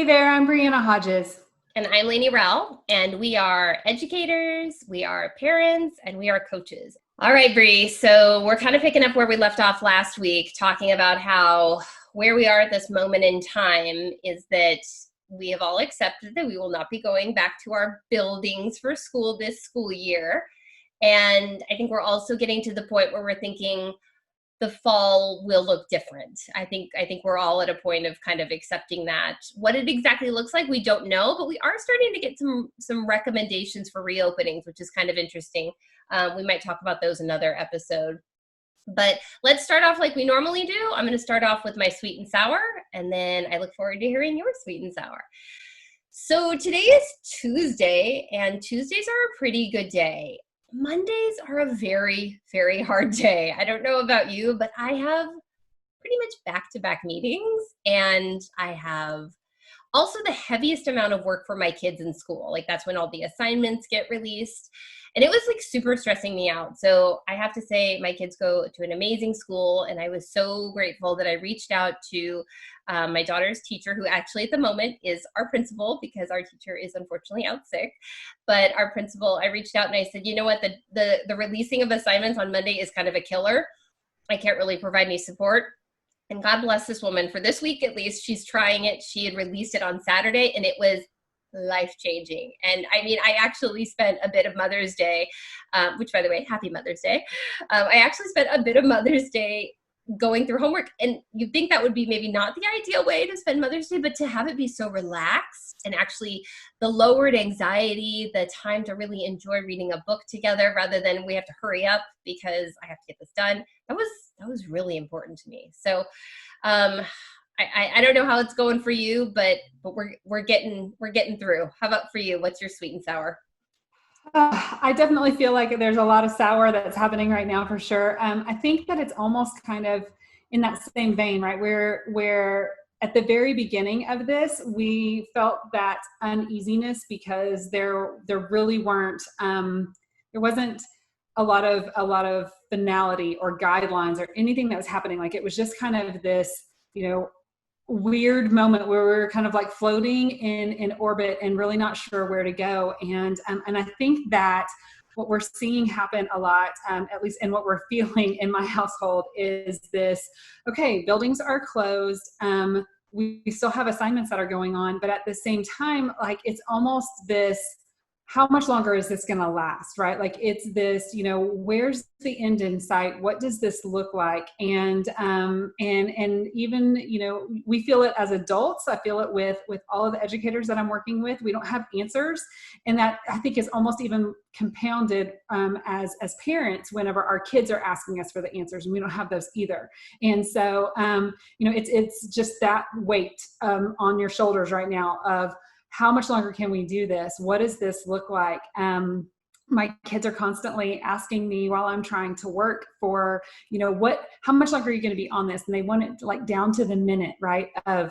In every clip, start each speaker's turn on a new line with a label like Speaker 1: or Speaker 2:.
Speaker 1: Hey there, I'm Brianna Hodges.
Speaker 2: And I'm Lainey Rowell, and we are educators, we are parents, and we are coaches. All right, Bree, so we're kind of picking up where we left off last week, talking about how where we are at this moment in time is that we have all accepted that we will not be going back to our buildings for school this school year. And I think we're also getting to the point where we're thinking, the fall will look different. I think we're all at a point of kind of accepting that. What it exactly looks like, we don't know, but we are starting to get some recommendations for reopenings, which is kind of interesting. We might talk about those another episode. But let's start off like we normally do. I'm going to start off with my sweet and sour, and then I look forward to hearing your sweet and sour. So today is Tuesday, and Tuesdays are a pretty good day. Mondays are a very, very hard day. I don't know about you, but I have pretty much back-to-back meetings, and I have also the heaviest amount of work for my kids in school. Like that's when all the assignments get released. And it was like super stressing me out. So I have to say my kids go to an amazing school, and I was so grateful that I reached out to my daughter's teacher, who actually at the moment is our principal because our teacher is unfortunately out sick. But our principal, I reached out and I said, you know what, the releasing of assignments on Monday is kind of a killer. I can't really provide any support. And God bless this woman. For this week, at least, she's trying it. She had released it on Saturday, and it was life-changing. And I mean, I actually spent a bit of Mother's Day, which, by the way, happy Mother's Day. I actually spent a bit of Mother's Day going through homework. And you'd think that would be maybe not the ideal way to spend Mother's Day, but to have it be so relaxed and actually the lowered anxiety, the time to really enjoy reading a book together rather than we have to hurry up because I have to get this done. That was really important to me. So I don't know how it's going for you, but we're getting through. How about for you? What's your sweet and sour?
Speaker 1: I definitely feel like there's a lot of sour that's happening right now for sure. I think that it's almost kind of in that same vein, right? Where at the very beginning of this, we felt that uneasiness because there really weren't, there wasn't a lot of finality or guidelines or anything that was happening. Like it was just kind of this, weird moment where we were kind of like floating in orbit and really not sure where to go. And I think that what we're seeing happen a lot, at least in what we're feeling in my household, is this, okay, buildings are closed. We still have assignments that are going on, but at the same time, like it's almost this, how much longer is this going to last, right? Like it's this, where's the end in sight? What does this look like? And even, we feel it as adults. I feel it with all of the educators that I'm working with. We don't have answers. And that I think is almost even compounded as parents whenever our kids are asking us for the answers, and we don't have those either. And so, it's just that weight on your shoulders right now of, how much longer can we do this? What does this look like? My kids are constantly asking me while I'm trying to work for, how much longer are you going to be on this? And they want it like down to the minute, right? Of,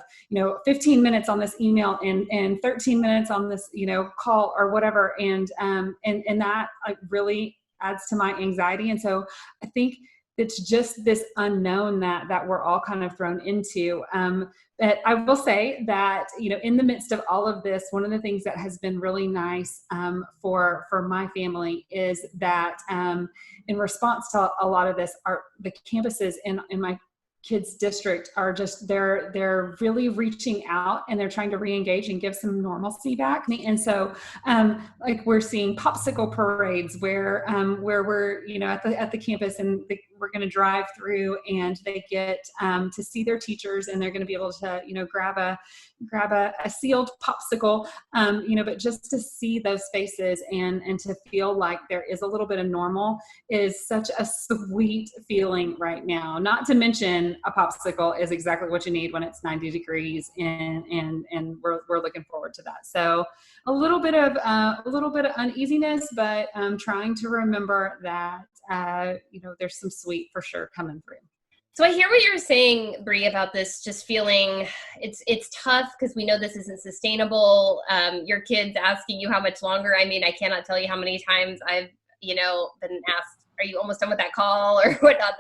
Speaker 1: 15 minutes on this email and 13 minutes on this, call or whatever. And that like really adds to my anxiety. And so I think it's just this unknown that we're all kind of thrown into. But I will say that, in the midst of all of this, one of the things that has been really nice for my family is that in response to a lot of this, the campuses in my kids district are just, they're really reaching out and they're trying to re-engage and give some normalcy back. And so like we're seeing popsicle parades where we're, at the campus, and we're going to drive through and they get to see their teachers, and they're going to be able to, grab a sealed popsicle, but just to see those faces and to feel like there is a little bit of normal is such a sweet feeling right now. Not to mention a popsicle is exactly what you need when it's 90 degrees, and we're looking forward to that. So a little bit of uneasiness, but trying to remember that there's some sweet for sure coming through.
Speaker 2: So I hear what you're saying, Bree, about this, just feeling it's tough because we know this isn't sustainable. Your kids asking you how much longer. I mean, I cannot tell you how many times I've, been asked, are you almost done with that call or whatnot?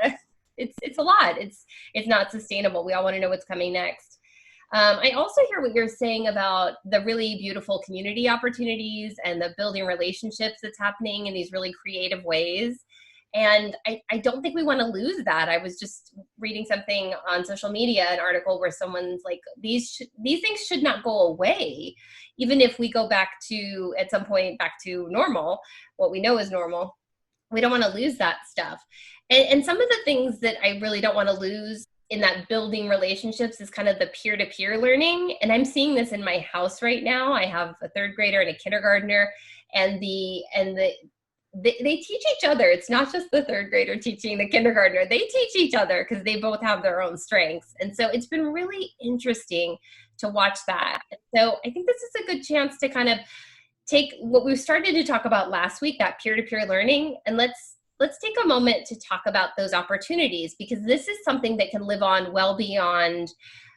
Speaker 2: It's a lot. It's not sustainable. We all want to know what's coming next. I also hear what you're saying about the really beautiful community opportunities and the building relationships that's happening in these really creative ways. And I don't think we want to lose that. I was just reading something on social media, an article where someone's like, these things should not go away, even if we go back to, at some point, back to normal, what we know is normal. We don't want to lose that stuff. And some of the things that I really don't want to lose in that building relationships is kind of the peer-to-peer learning. And I'm seeing this in my house right now. I have a third grader and a kindergartner, and they teach each other. It's not just the third grader teaching the kindergartner. They teach each other because they both have their own strengths. And so it's been really interesting to watch that. So I think this is a good chance to kind of take what we started to talk about last week, that peer-to-peer learning, and let's take a moment to talk about those opportunities, because this is something that can live on well beyond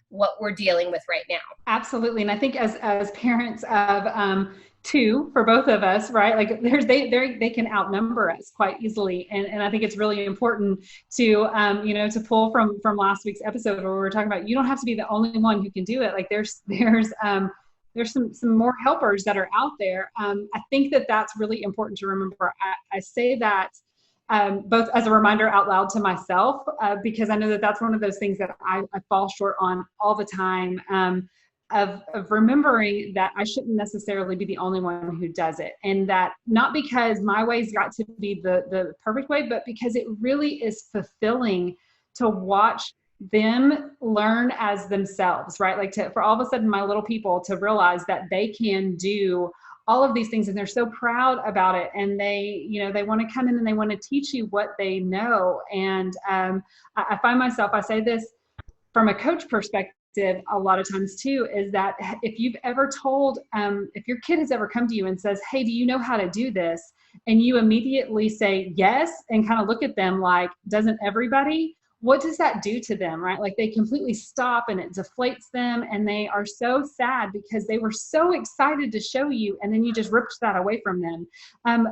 Speaker 2: what we're dealing with right now.
Speaker 1: Absolutely. And I think as parents of two for both of us, right? Like they can outnumber us quite easily. And I think it's really important to, to pull from last week's episode where we were talking about, you don't have to be the only one who can do it. Like there's some more helpers that are out there. I think that's really important to remember. I say that both as a reminder out loud to myself, because I know that's one of those things that I fall short on all the time, of remembering that I shouldn't necessarily be the only one who does it. And that not because my way's got to be the perfect way, but because it really is fulfilling to watch them learn as themselves, right? Like for all of a sudden my little people to realize that they can do all of these things and they're so proud about it. And they want to come in and they want to teach you what they know. And I find myself, I say this from a coach perspective a lot of times too, is that if you've ever told, if your kid has ever come to you and says, hey, do you know how to do this? And you immediately say yes, and kind of look at them like, doesn't everybody? What does that do to them, right? Like they completely stop and it deflates them and they are so sad because they were so excited to show you and then you just ripped that away from them.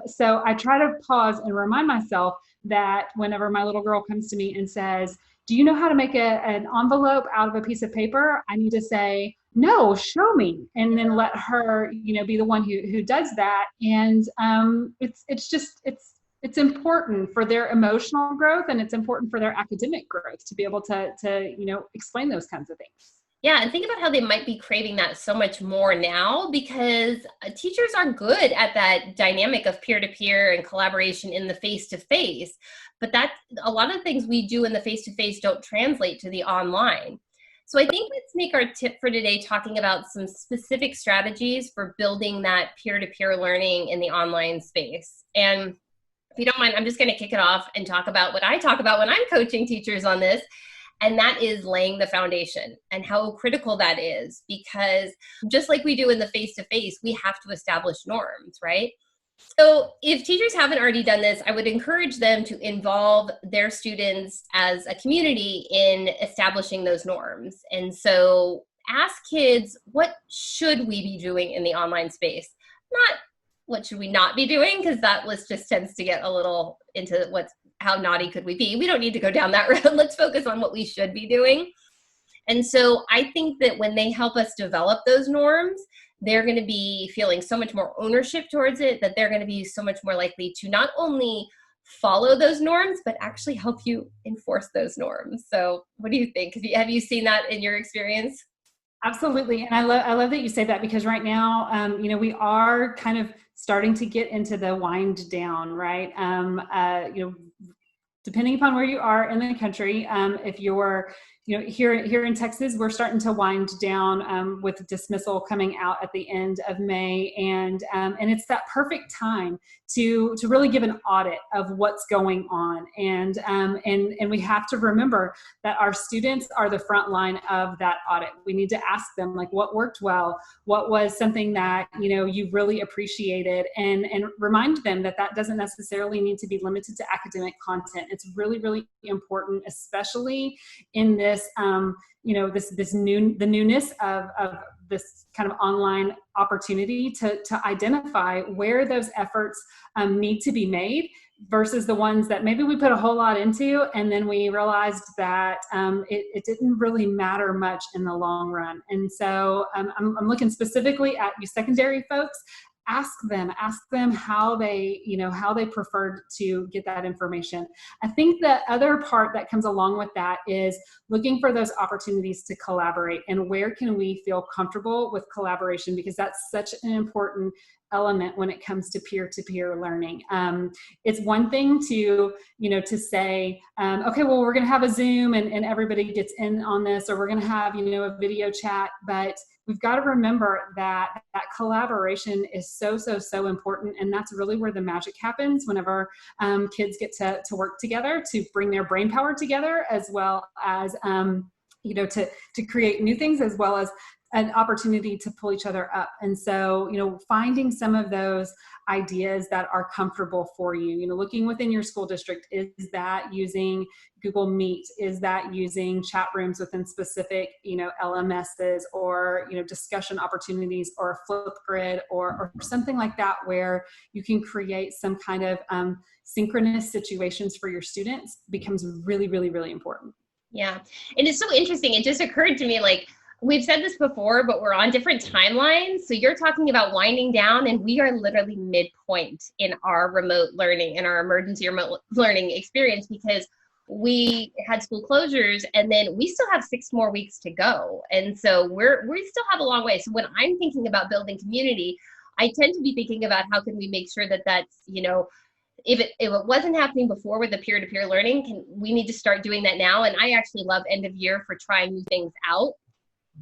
Speaker 1: So I try to pause and remind myself that whenever my little girl comes to me and says, do you know how to make an envelope out of a piece of paper? I need to say, no, show me. And then let her, be the one who does that. And it's important for their emotional growth and it's important for their academic growth to be able to explain those kinds of things.
Speaker 2: Yeah, and think about how they might be craving that so much more now, because teachers are good at that dynamic of peer-to-peer and collaboration in the face-to-face, but that a lot of things we do in the face-to-face don't translate to the online. So I think let's make our tip for today talking about some specific strategies for building that peer-to-peer learning in the online space. And if you don't mind, I'm just going to kick it off and talk about what I talk about when I'm coaching teachers on this. And that is laying the foundation and how critical that is, because just like we do in the face-to-face, we have to establish norms, right? So if teachers haven't already done this, I would encourage them to involve their students as a community in establishing those norms. And so ask kids, what should we be doing in the online space? Not what should we not be doing, because that list just tends to get a little into how naughty could we be? We don't need to go down that road. Let's focus on what we should be doing. And so I think that when they help us develop those norms, they're going to be feeling so much more ownership towards it, that they're going to be so much more likely to not only follow those norms, but actually help you enforce those norms. So what do you think? Have you seen that in your experience?
Speaker 1: Absolutely. And I love that you say that, because right now, we are kind of starting to get into the wind down, right? Depending upon where you are in the country, if you're, here in Texas, we're starting to wind down with dismissal coming out at the end of May, and it's that perfect time to really give an audit of what's going on, and we have to remember that our students are the front line of that audit. We need to ask them, like, what worked well, what was something that you really appreciated, and remind them that doesn't necessarily need to be limited to academic content. It's really, really important, especially in this the newness of this kind of online opportunity to identify where those efforts need to be made versus the ones that maybe we put a whole lot into and then we realized that it didn't really matter much in the long run. And so I'm looking specifically at you secondary folks. Ask them how they preferred to get that information. I think the other part that comes along with that is looking for those opportunities to collaborate and where can we feel comfortable with collaboration, because that's such an important element when it comes to peer-to-peer learning. It's one thing to say, okay, well, we're going to have a Zoom and everybody gets in on this, or we're going to have, a video chat, but we've got to remember that collaboration is so important. And that's really where the magic happens whenever kids get to work together, to bring their brain power together, as well as, to create new things, as well as an opportunity to pull each other up. And so, finding some of those ideas that are comfortable for you, looking within your school district, is that using Google Meet? Is that using chat rooms within specific, LMSs, or, discussion opportunities, or Flipgrid, or something like that, where you can create some kind of synchronous situations for your students, becomes really, really, really important.
Speaker 2: Yeah. And it's so interesting. It just occurred to me, like, we've said this before, but we're on different timelines. So you're talking about winding down, and we are literally midpoint in our remote learning and our emergency remote learning experience, because we had school closures and then we still have 6 more weeks to go. And so we still have a long way. So when I'm thinking about building community, I tend to be thinking about how can we make sure that that's, if it wasn't happening before with the peer-to-peer learning, we need to start doing that now. And I actually love end of year for trying new things out.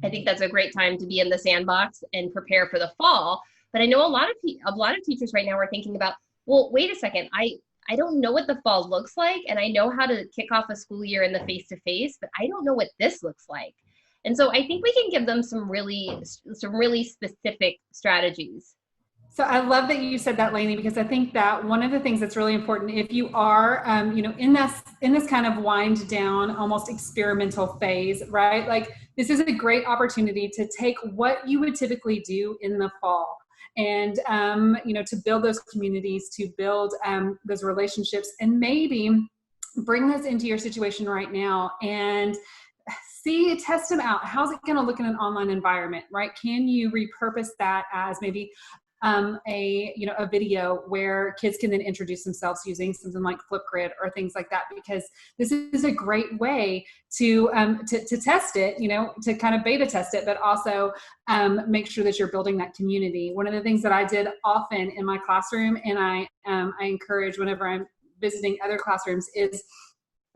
Speaker 2: I think that's a great time to be in the sandbox and prepare for the fall. But I know a lot of teachers right now are thinking about, well, wait a second, I don't know what the fall looks like, and I know how to kick off a school year in the face-to-face, but I don't know what this looks like. And so I think we can give them some really specific strategies.
Speaker 1: So I love that you said that, Lainey, because I think that one of the things that's really important, if you are, in this kind of wind down, almost experimental phase, right? Like, this is a great opportunity to take what you would typically do in the fall and, to build those communities, to build those relationships, and maybe bring those into your situation right now and test them out. How's it going to look in an online environment, right? Can you repurpose that as maybe a video where kids can then introduce themselves using something like Flipgrid or things like that, because this is a great way to test it, to kind of beta test it, but also make sure that you're building that community. One of the things that I did often in my classroom, and I encourage whenever I'm visiting other classrooms, is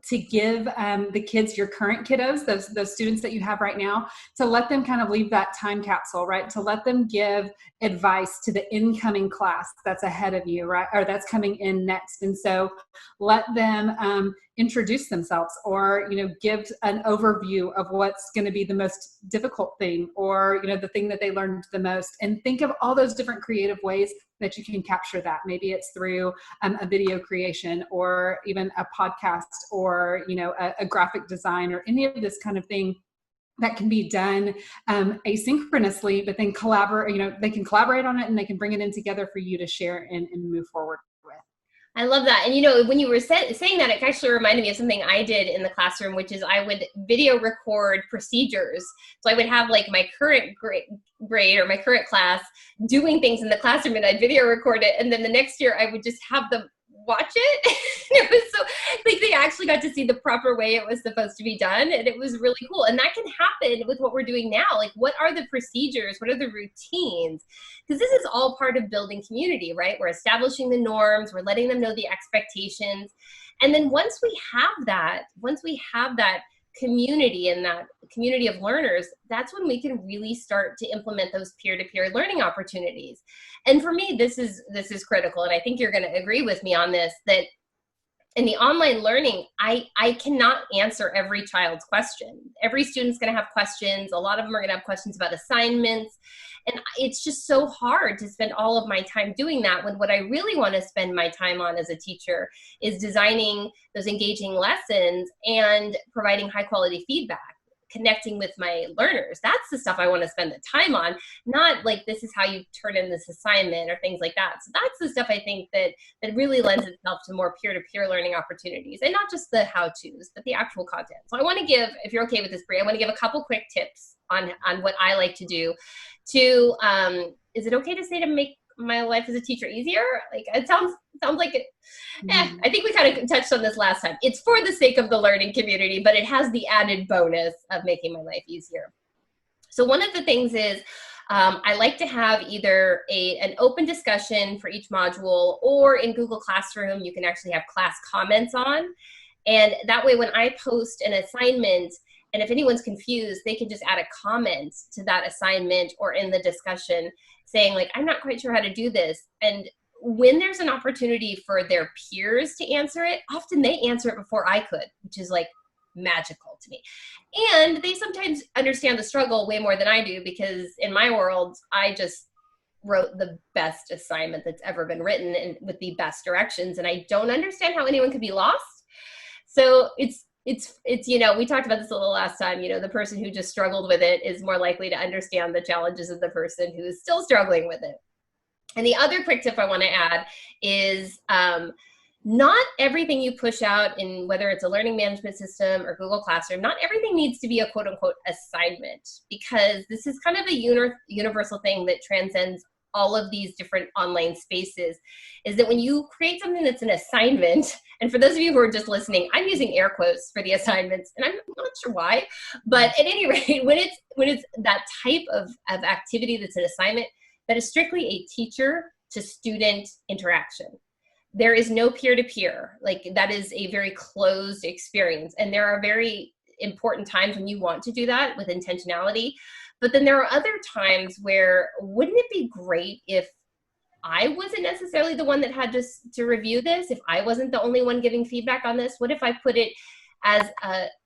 Speaker 1: to give the kids, your current kiddos, those students that you have right now, to let them kind of leave that time capsule, right? To let them give advice to the incoming class that's ahead of you, right? Or that's coming in next. And so let them introduce themselves, or, give an overview of what's going to be the most difficult thing, or, the thing that they learned the most, and think of all those different creative ways that you can capture that. Maybe it's through a video creation, or even a podcast, or, a graphic design, or any of this kind of thing that can be done asynchronously, but then they can collaborate on it, and they can bring it in together for you to share and move forward with.
Speaker 2: I love that. And when you were saying that, it actually reminded me of something I did in the classroom, which is I would video record procedures. So I would have like my current grade or my current class doing things in the classroom, and I'd video record it. And then the next year I would just have them watch it. It was so, like, they actually got to see the proper way it was supposed to be done, and it was really cool. And that can happen with what we're doing now. Like, what are the procedures? What are the routines? Because this is all part of building community, right? We're establishing the norms, we're letting them know the expectations. And then once we have that community and that community of learners, that's when we can really start to implement those peer-to-peer learning opportunities. And for me, this is critical, and I think you're going to agree with me on this, that in the online learning, I cannot answer every child's question. Every student's going to have questions. A lot of them are going to have questions about assignments. And it's just so hard to spend all of my time doing that, when what I really want to spend my time on as a teacher is designing those engaging lessons and providing high quality feedback. connecting with my learners. That's the stuff I want to spend the time on, not like this is how you turn in this assignment or things like that. So that's the stuff I think that really lends itself to more peer-to-peer learning opportunities, and not just the how-tos, but the actual content. So I want to give, if you're okay with this, Brie, I want to give a couple quick tips on what I like to do to, is it okay to say to make my life as a teacher easier? Like, it sounds like it. I think we kind of touched on this last time. It's for the sake of the learning community, but it has the added bonus of making my life easier. So one of the things is I like to have either an open discussion for each module, or in Google Classroom, you can actually have class comments on. And that way, when I post an assignment, and if anyone's confused, they can just add a comment to that assignment or in the discussion saying, like, I'm not quite sure how to do this. And when there's an opportunity for their peers to answer it, often they answer it before I could, which is like magical to me. And they sometimes understand the struggle way more than I do, because in my world, I just wrote the best assignment that's ever been written and with the best directions. And I don't understand how anyone could be lost. So it's, you know, we talked about this a little last time, you know, the person who just struggled with it is more likely to understand the challenges of the person who is still struggling with it. And the other quick tip I want to add is not everything you push out in, whether it's a learning management system or Google Classroom, not everything needs to be a quote unquote assignment, because this is kind of a universal thing that transcends all of these different online spaces, is that when you create something that's an assignment, and for those of you who are just listening, I'm using air quotes for the assignments, and I'm not sure why, but at any rate, when it's that type of activity that's an assignment, that is strictly a teacher to student interaction. There is no peer-to-peer. Like, that is a very closed experience. And there are very important times when you want to do that with intentionality. But then there are other times where, wouldn't it be great if I wasn't necessarily the one that had to review this, if I wasn't the only one giving feedback on this? What if I put it as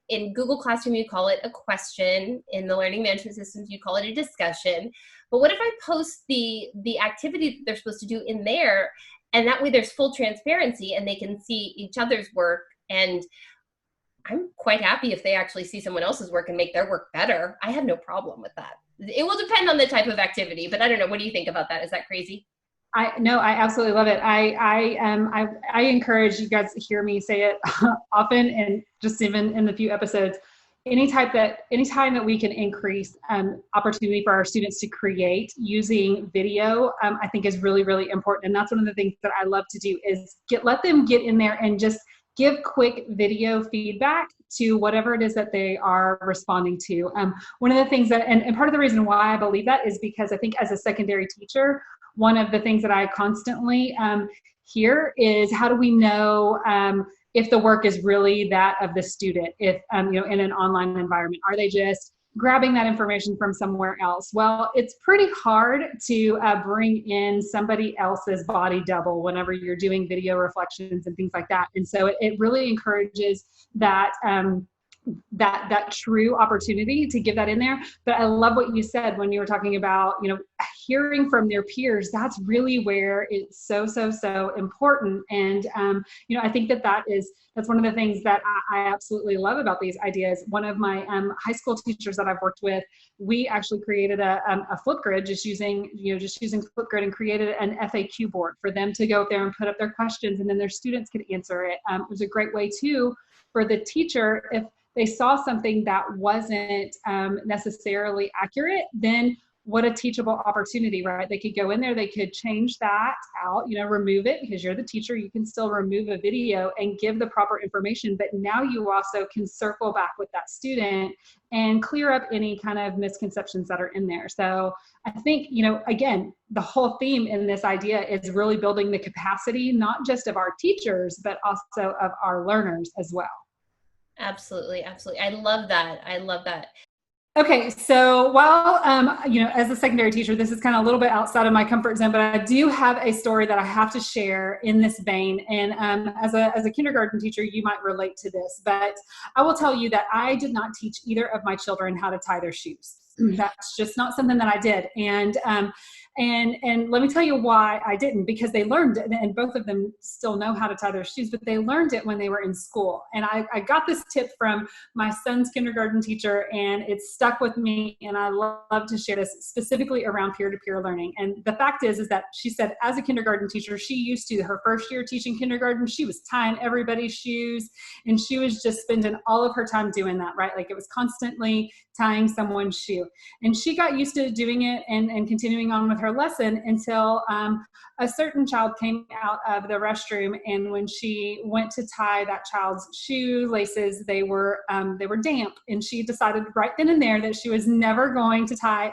Speaker 2: in Google Classroom, you call it a question. In the learning management systems, you call it a discussion. But what if I post the activity that they're supposed to do in there, and that way there's full transparency and they can see each other's work? And I'm quite happy if they actually see someone else's work and make their work better. I have no problem with that. It will depend on the type of activity, but I don't know. What do you think about that? Is that crazy?
Speaker 1: No, I absolutely love it. I encourage you guys to hear me say it often, and just even in the few episodes, anytime that we can increase opportunity for our students to create using video, I think is really, really important. And that's one of the things that I love to do, is let them get in there and just give quick video feedback to whatever it is that they are responding to. One of the things that, and part of the reason why I believe that is because I think as a secondary teacher, one of the things that I constantly hear is, how do we know if the work is really that of the student? If, in an online environment, are they just grabbing that information from somewhere else? Well, it's pretty hard to bring in somebody else's body double whenever you're doing video reflections and things like that. And so it really encourages that that true opportunity to give that in there. But I love what you said when you were talking about, hearing from their peers. That's really where it's so important. And, I think that's one of the things that I absolutely love about these ideas. One of my high school teachers that I've worked with, we actually created a Flipgrid, just using Flipgrid, and created an FAQ board for them to go up there and put up their questions, and then their students could answer it. It was a great way too for the teacher, if they saw something that wasn't necessarily accurate, then what a teachable opportunity, right? They could go in there, they could change that out, remove it, because you're the teacher, you can still remove a video and give the proper information, but now you also can circle back with that student and clear up any kind of misconceptions that are in there. So I think, again, the whole theme in this idea is really building the capacity, not just of our teachers, but also of our learners as well.
Speaker 2: Absolutely. I love that.
Speaker 1: Okay, so while, as a secondary teacher, this is kind of a little bit outside of my comfort zone, but I do have a story that I have to share in this vein. And as a kindergarten teacher, you might relate to this, but I will tell you that I did not teach either of my children how to tie their shoes. That's just not something that I did. And let me tell you why I didn't, because they learned it, and both of them still know how to tie their shoes, but they learned it when they were in school. And I got this tip from my son's kindergarten teacher, and it's stuck with me, and I love to share this specifically around peer-to-peer learning. And the fact is that she said, as a kindergarten teacher, she used to, her first year teaching kindergarten, she was tying everybody's shoes, and she was just spending all of her time doing that, right? Like, it was constantly tying someone's shoe. And she got used to doing it and continuing on with her lesson until a certain child came out of the restroom, and when she went to tie that child's shoelaces, they were damp, and she decided right then and there that she was never going to tie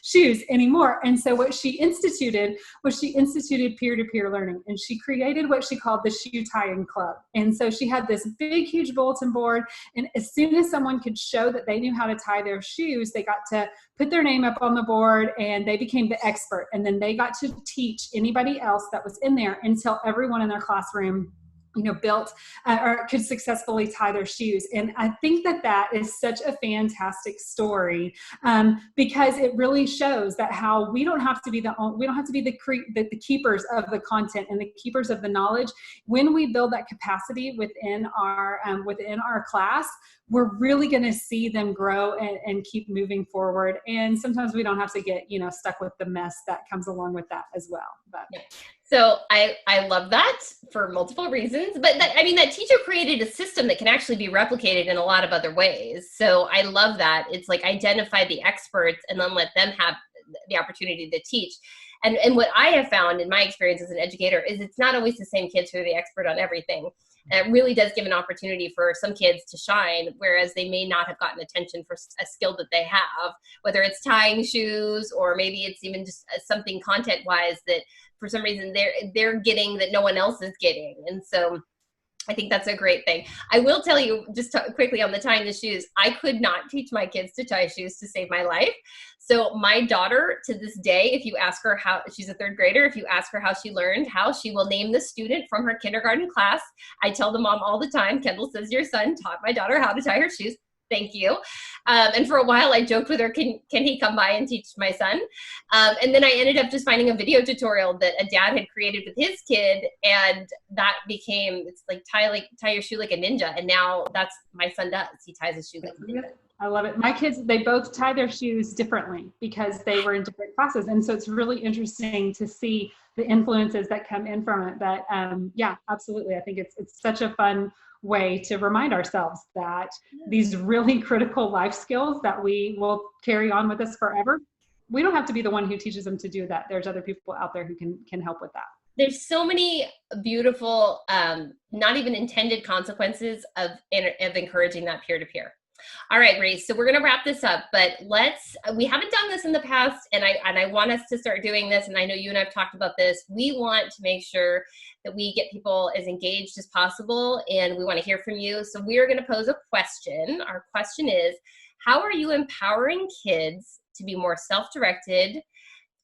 Speaker 1: shoes anymore. And so what she instituted was peer-to-peer learning, and she created what she called the shoe tying club. And so she had this big, huge bulletin board, and as soon as someone could show that they knew how to tie their shoes, they got to put their name up on the board, and they became the expert. And then they got to teach anybody else that was in there until everyone in their classroom, built or could successfully tie their shoes. And I think that is such a fantastic story, because it really shows that how we don't have to be the keepers of the content and the keepers of the knowledge. When we build that capacity within our class, we're really going to see them grow and keep moving forward. And sometimes we don't have to get, stuck with the mess that comes along with that as well. But
Speaker 2: yeah. So I love that for multiple reasons, but that teacher created a system that can actually be replicated in a lot of other ways. So I love that. It's like, identify the experts and then let them have the opportunity to teach. And what I have found in my experience as an educator is it's not always the same kids who are the expert on everything. And it really does give an opportunity for some kids to shine, whereas they may not have gotten attention for a skill that they have, whether it's tying shoes, or maybe it's even just something content-wise that for some reason they're getting that no one else is getting. And so I think that's a great thing. I will tell you just quickly on the tying the shoes, I could not teach my kids to tie shoes to save my life. So my daughter, to this day, if you ask her how, she's a third grader, if you ask her how she learned how, she will name the student from her kindergarten class. I tell the mom all the time, Kendall says your son taught my daughter how to tie her shoes. Thank you. And for a while I joked with her, can he come by and teach my son? And then I ended up just finding a video tutorial that a dad had created with his kid. And that became, it's like tie your shoe like a ninja. And now that's my son does. He ties his shoe like a ninja.
Speaker 1: I love it. My kids, they both tie their shoes differently because they were in different classes. And so it's really interesting to see the influences that come in from it. But yeah, absolutely. I think it's such a fun way to remind ourselves that these really critical life skills that we will carry on with us forever, we don't have to be the one who teaches them to do that. There's other people out there who can help with that.
Speaker 2: There's so many beautiful, not even intended consequences of encouraging that peer-to-peer. All right, Bree, so we're going to wrap this up, but we haven't done this in the past, and I want us to start doing this, and I know you and I have talked about this. We want to make sure that we get people as engaged as possible, and we want to hear from you. So we are going to pose a question. Our question is, how are you empowering kids to be more self-directed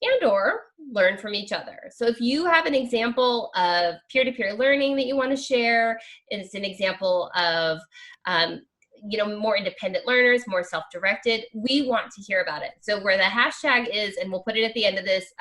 Speaker 2: and or learn from each other? So if you have an example of peer-to-peer learning that you want to share, it's an example of more independent learners, more self-directed, we want to hear about it. So where the hashtag is, and we'll put it at the end of this,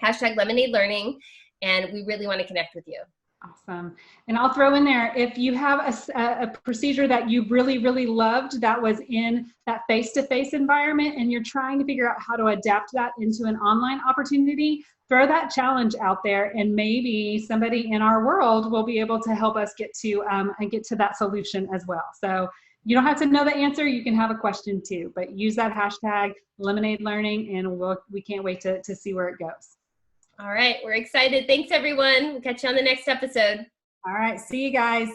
Speaker 2: hashtag Lemonade Learning, and we really want to connect with you.
Speaker 1: Awesome. And I'll throw in there, if you have a procedure that you really, really loved that was in that face-to-face environment and you're trying to figure out how to adapt that into an online opportunity, throw that challenge out there, and maybe somebody in our world will be able to help us get to that solution as well. So you don't have to know the answer. You can have a question too, but use that hashtag Lemonade Learning, and we can't wait to see where it goes.
Speaker 2: All right. We're excited. Thanks, everyone. We'll catch you on the next episode.
Speaker 1: All right. See you guys.